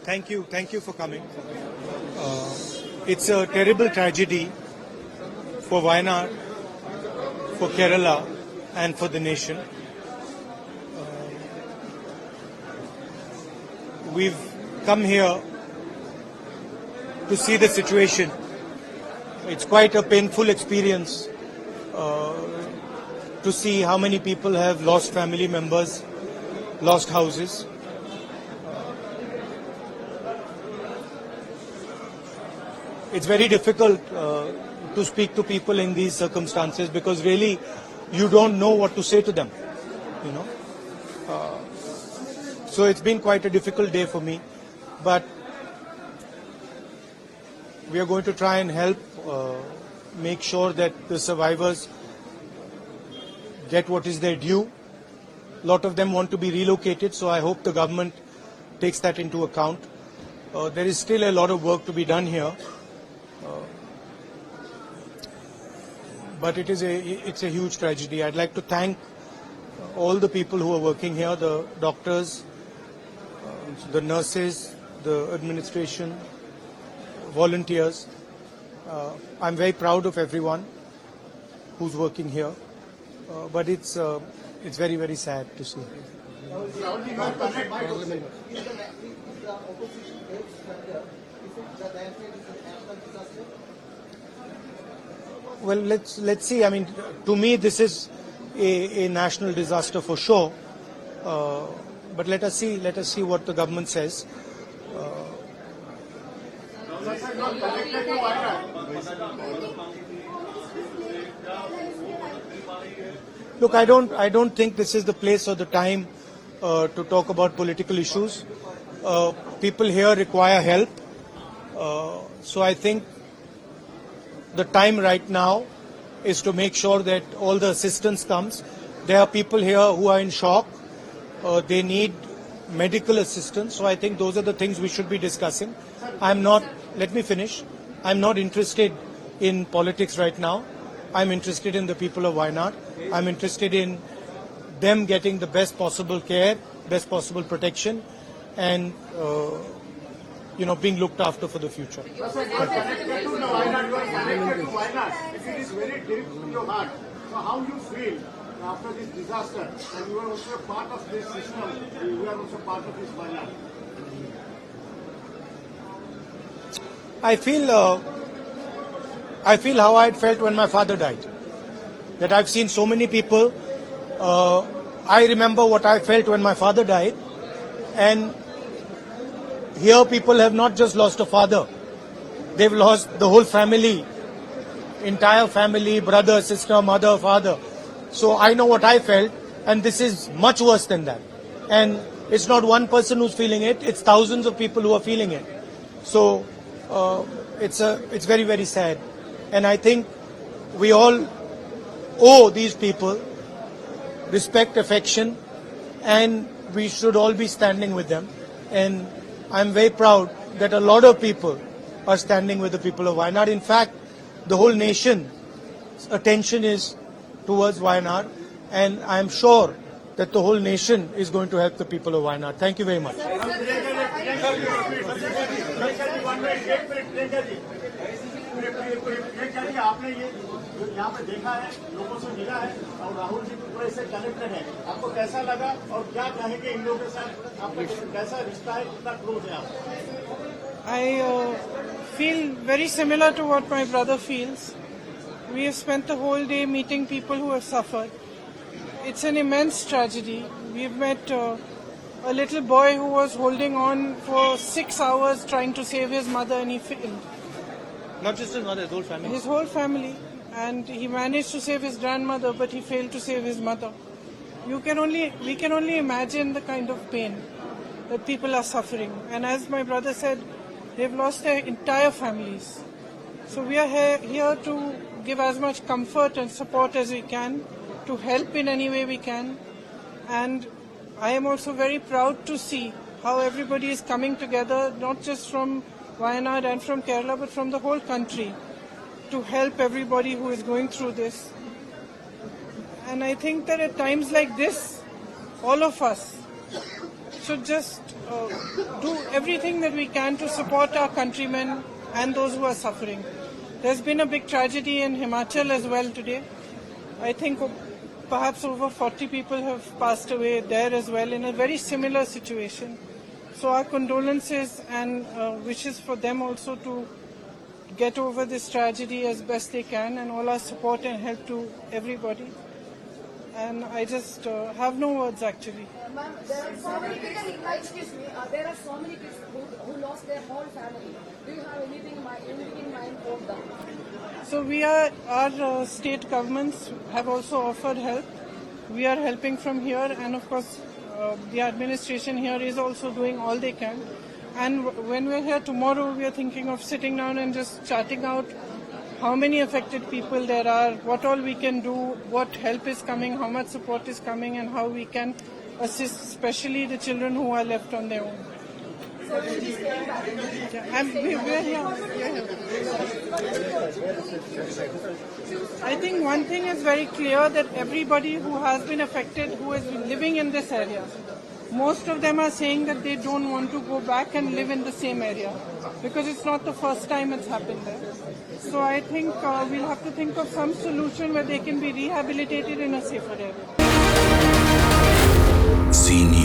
Thank you for coming. It's a terrible tragedy for Wayanad, for Kerala and for the nation. We've come here to see the situation. It's quite a painful experience to see how many people have lost family members, lost houses. It's very difficult to speak to people in these circumstances because really you don't know what to say to them, you know. So it's been quite a difficult day for me, but we are going to try and help make sure that the survivors get what is their due. A lot of them want to be relocated, so I hope the government takes that into account. There is still a lot of work to be done here. But it's a huge tragedy. I'd like to thank all the people who are working here, the doctors, the nurses, the administration, volunteers. I'm very proud of everyone who's working here, but it's very, very sad to see. Well, let's see. I mean, to me, this is a national disaster for sure. But let us see what the government says. Look, I don't think this is the place or the time to talk about political issues. People here require help. So I think the time right now is to make sure that all the assistance comes. There are people here who are in shock. They need medical assistance. So I think those are the things we should be discussing. Let me finish. I'm not interested in politics right now. I'm interested in the people of Wayanad. I'm interested in them getting the best possible care, best possible protection, and being looked after for the future. If it is very deep to your heart, so how you feel after this disaster, and you are also a part of this system, you are also part of this Wayanad? I feel how I had felt when my father died. That I've seen so many people. I remember what I felt when my father died, and here people have not just lost a father, they've lost the whole family, entire family, brother, sister, mother, father. So I know what I felt, and this is much worse than that. And it's not one person who's feeling it, it's thousands of people who are feeling it. So it's very, very sad. And I think we all owe these people respect, affection, and we should all be standing with them. And I'm very proud that a lot of people are standing with the people of Wayanad. In fact, the whole nation's attention is towards Wayanad, and I'm sure that the whole nation is going to help the people of Wayanad. Thank you very much. आपने ये यहाँ पे देखा है, लोगों से मिला है और राहुल जी पूरे से कनेक्टेड है, आपको कैसा लगा और क्या कहेंगे इन लोगों के साथ, आपका कैसा रिश्ता है, कितना क्लोज है आप? I feel very similar to what my brother feels. We have spent the whole day meeting people who have suffered. It's an immense tragedy. We've met a little boy who was holding on for 6 hours trying to save his mother, and he failed. Not just his mother, his whole family. His whole family. And he managed to save his grandmother, but he failed to save his mother. We can only imagine the kind of pain that people are suffering. And as my brother said, they've lost their entire families. So we are here to give as much comfort and support as we can, to help in any way we can. And I am also very proud to see how everybody is coming together, not just from Wayanad and from Kerala, but from the whole country, to help everybody who is going through this. And I think that at times like this, all of us should just do everything that we can to support our countrymen and those who are suffering. There's been a big tragedy in Himachal as well today. I think perhaps over 40 people have passed away there as well in a very similar situation. So our condolences and wishes for them also to get over this tragedy as best they can, and all our support and help to everybody. And I just have no words actually. Ma'am, there are so many kids, excuse me, there are so many kids who lost their whole family. Do you have anything in mind for them? So our state governments have also offered help. We are helping from here, and of course the administration here is also doing all they can. And when we're here tomorrow, we are thinking of sitting down and just charting out how many affected people there are, what all we can do, what help is coming, how much support is coming, and how we can assist especially the children who are left on their own. So will you stay back? Yeah, we're here. I think one thing is very clear, that everybody who has been affected, who has been living in this area, most of them are saying that they don't want to go back and live in the same area because it's not the first time it's happened there. So I think we'll have to think of some solution where they can be rehabilitated in a safer area. Senior.